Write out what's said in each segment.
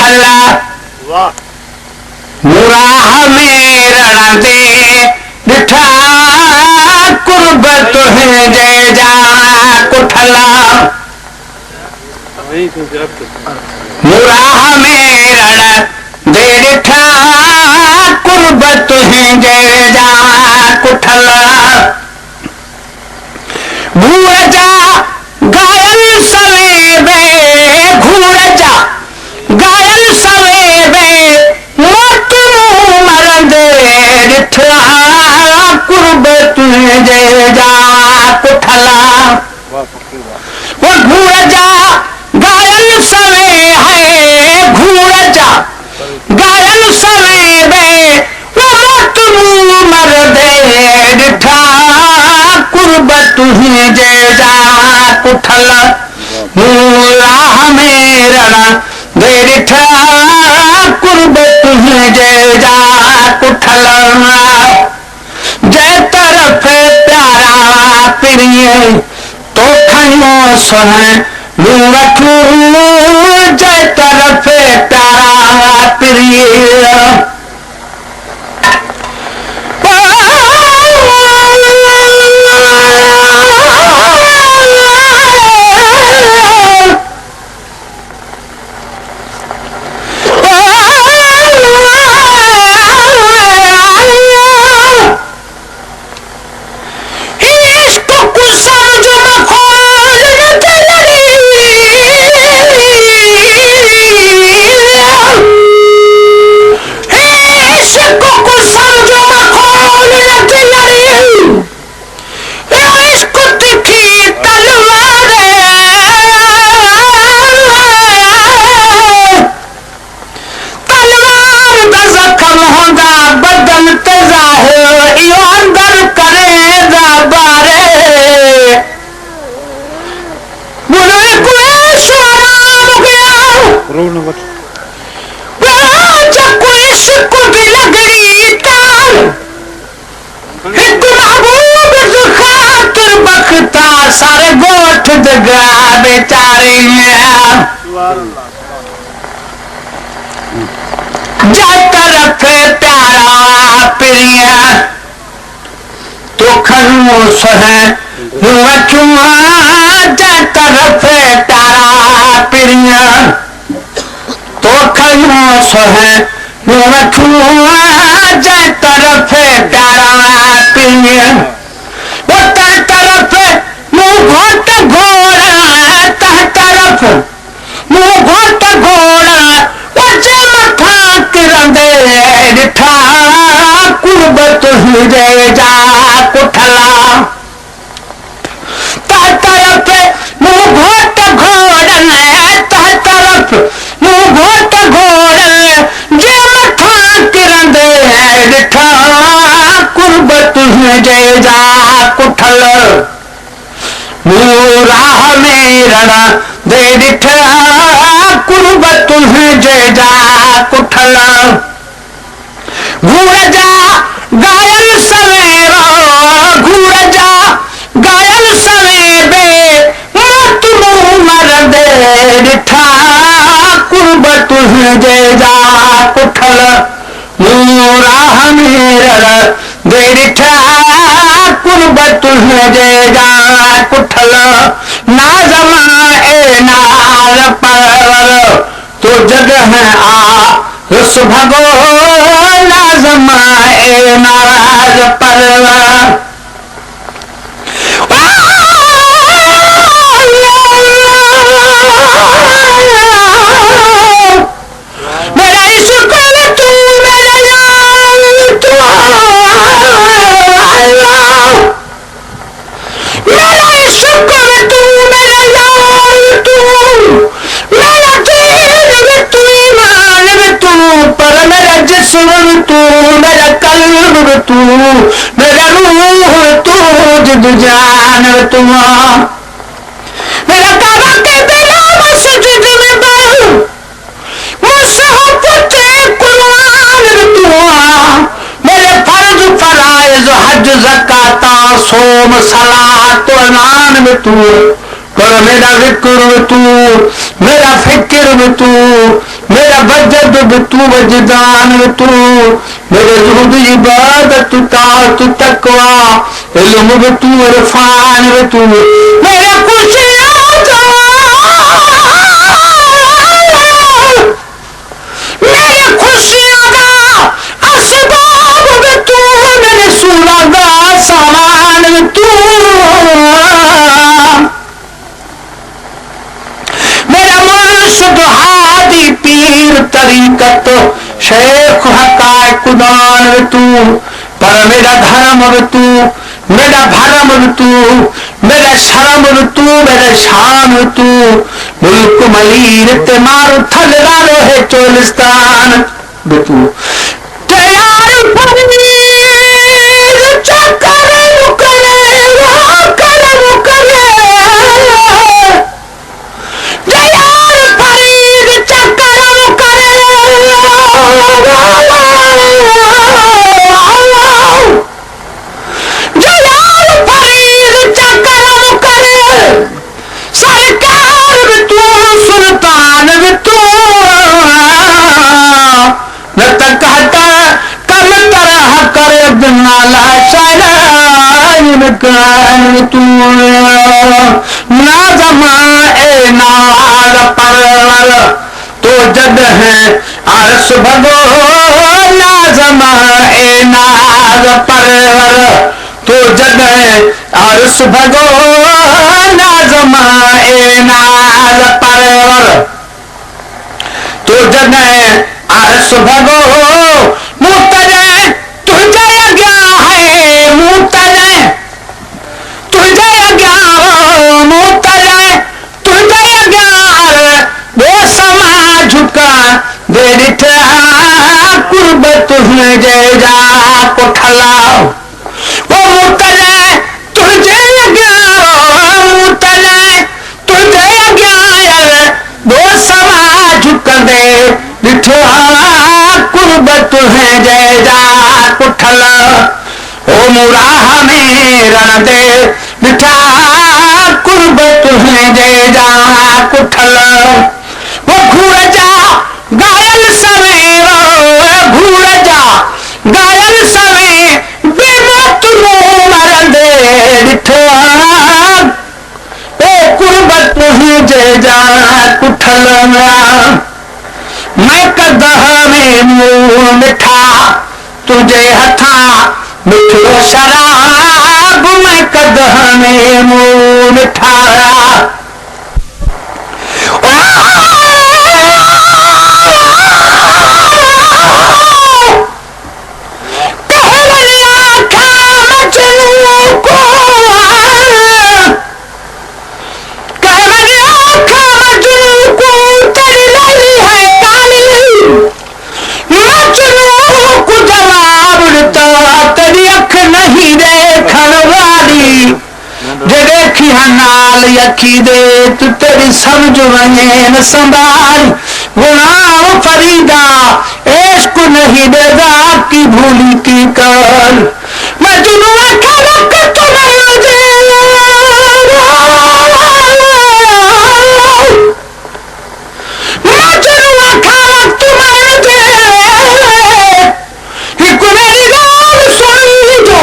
कुठला मुराह में रण दे दिठा कुर्ब तुहे जय जा कुठला मुराह में रण दे दिठा कुर्ब तुहे जय जा कुठला घूर जा घायल सवेबे घूर जा घायल सवेबे मत मरंदे दिठा कुर्ब तुहे जय जा कुठला वो घूर जा घायल सवे है घूर जा घायल सवेबे वो मत मरंदे दिठा कुर्ब तुहे जय जा कुठला राह में रण दे दिठा कुर्ब तुहे जय जा कुठला जय तरफ प्यारा प्रिय तो खयो सोहन लूठू जय तरफ प्यारा प्रिय सारे गोठ दगा बेचारे जय तरफ प्यारा प्रिय तो खनु सह चुआ जय तरफ प्यारा प्रिय तो खनु सह चुआ जय तरफ प्यारा प्रिय वो तर तरफ घोट घोड़ा तह तरफ मुँह घोट घोड़ा वजे मथा किरंदे दिठा कुर्ब तुहे जय जा कुठला तह तरफ मुँह घोट घोड़ा तह तरफ मुँह घोट घोड़ा जे मथा किरंदे दिठा कुर्ब तुहे जय जा कुठला राह में रण दे दिठा कुर्ब तुहे जय जा कुठला घूर जा घायल सवेरा घूर जा घायल सवेबे मत मर दे दिठा कुर्ब तुहे जय जा कुठला राह में रण दे दिठा कुर्ब तुहे जय जा कुठला नाजमा ए नार परवर तो जग है आ रस भगो नाजमा ए नार परवर मेरा इश्क तू मेरा यार तू मेरा इश्क तू मेरा यार तू मेरा दीन तू ईमान तू पर मेरा जिस्म तू मेरा कल्ब तू मेरा रूह तू जिद जान तू मेरा काबा के बिना मस्जिद में बल मुसहफ ते कुरान तू मेरे फर्ज फराइज हज ज़काता सोम सलात नान में तू पर मेरा जिक्र में तू मेरा फिक्र में तू मेरा वजद भी तू वजदान भी तू मेरे जुहद इबादत ताअत तकवा इल्म भी तू इरफान भी तू मेरे खुशियां मेरे खुशियां दा असबाब भी तू मेरे सूला दा सामान भी तू मेरा मुर्शिद हादी पीर तरीकत शेख हकायक दान भी तू पर मेरा धर्म भी तू मेरा भरम भी तू मेरा शर्म भी तू मेरा शान भी तू मुल्क मलीर ते मारो थल डालो है चोलिस्तान भी तू तैयार फरीद चक्कर मुकरे कर मुकरे तैयार फरीद चक्कर मुकरे जलाल फरीद चक्कर मुकरे सरकार भी तू सुल्तान भी तू न तक हटा कम तरह करे नाला शायद तू नाज़मा ए नाज परवर तो जद है अरस भगो नाज़मा ए नाज परवर तो जद है अरस भगो नाज़मा ए नाज परवर तो जद है अरस भगो मुतले तुझे अज्ञा है मुतले तुझे अज्ञा मुतले तुझे अज्ञा वो समा झुका दे दिठा कुर्बत तुझे जा कोठला वो मुतले तुझे अज्ञा मुतले तुझे अज्ञा वो समा झुका दे दिठा कुर्बत है जय जा कुठला ओ मुराह में रण दे बिठा कुर्बत है जय जा कुठला वो घूर जा घायल सवेरो घूर जा घायल सवे बेमत नो मर दे दिठा ओ कुर्बत है जय जा कुठला मैं कदह में मुंह मिठा तुझे हथा मिठो शराब मैं कदह में मुंह मिठा नाल यखी दे तू तेरी समझ वने न संभाल गुलाम फरीदा इश्क नहीं देगा की भूली की कर मैं जुनून खलक तुम्हें दे मैं जुनून खलक तुम्हें दे एक मेरी गाल सुन जो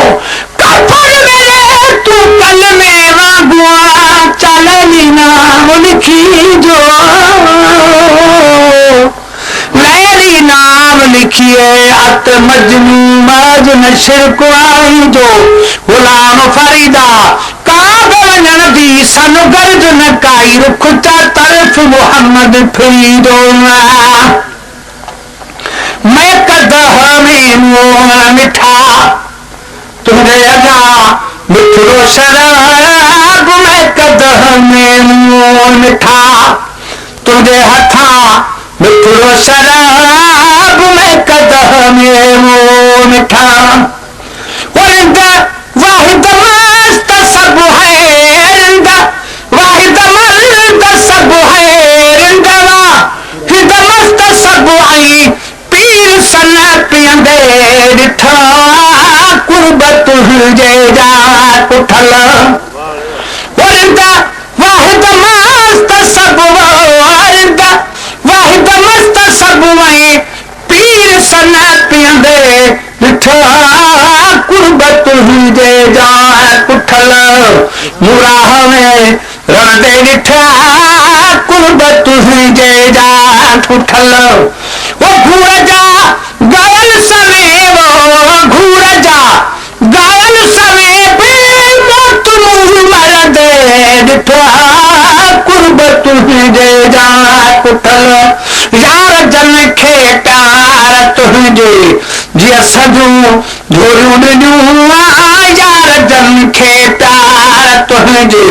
कफन मेरे तू कल मेरा चलनी नाम लिखी जो लैली नाम लिखिए अत मजनू मजन शिरक आई जो गुलाम फरीदा कागन दी सन गर्ज न काई रुख चा तरफ मोहम्मद फरीदो मैं कदह में मुंह मिठा तुझे अगा मिठो शराब मैं कदह में मुंह मिठा तुझे हथा मिठो शराब मैं कदह में मुंह मिठा वाहिद मस्त सब है वाहिद मस्त सब है रिंदवा हिद मस्त सब आई पीर सन पियंदे दिठा कुर्बत हुजे जा कुठल वाहिद मस्त सब वाहिद मस्त सब मुराह में रण दे ॾिठा कुर्बत तुंहिंजे जा कुठल वो घूर जा गायल सवे वो घूर जा गायल सवे बे मौत मुंह मर दे ॾिठा कुर्बत तुंहिंजे जा कुठल यार जन खे प्यार तुंहिंजे जीअं सजूं झोरियूं ॾिनियूं यार जन खे प्यार तुंहिंजे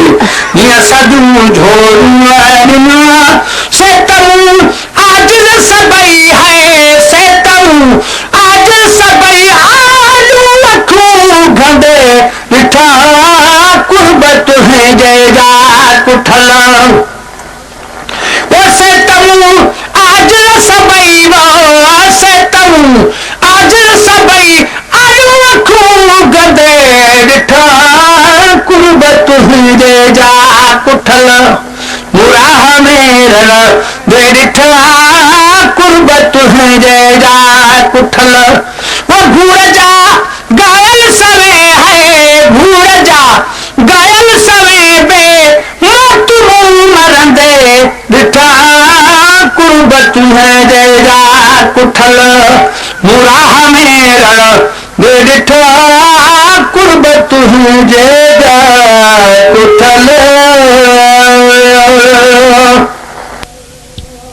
जीअं सजूं झोरियूं ॾिनियूं से तूं आजिज़ सभई है से तूं आजिज़ सभई आलू अखूं गंदे ॾिठा कुर्बत तुंहिंजे जा कुठल से तूं आजिज़ सभई से तूं आजिज़ सभई आलू अखूं गंदे ॾिठा कुर्बत तुंहिंजे जा कुठल मुराह में रण दे ॾिठा कुर्बत तुंहिंजे जा कुठल वो घूर जा गायल सवे है घूर जा गायल सवे बे मौत मुंह मरंदे ॾिठा कुर्बत तुंहिंजे जा कुठल मुराह में रण दे ॾिठा कुर्बत तुंहिंजे जा कुठल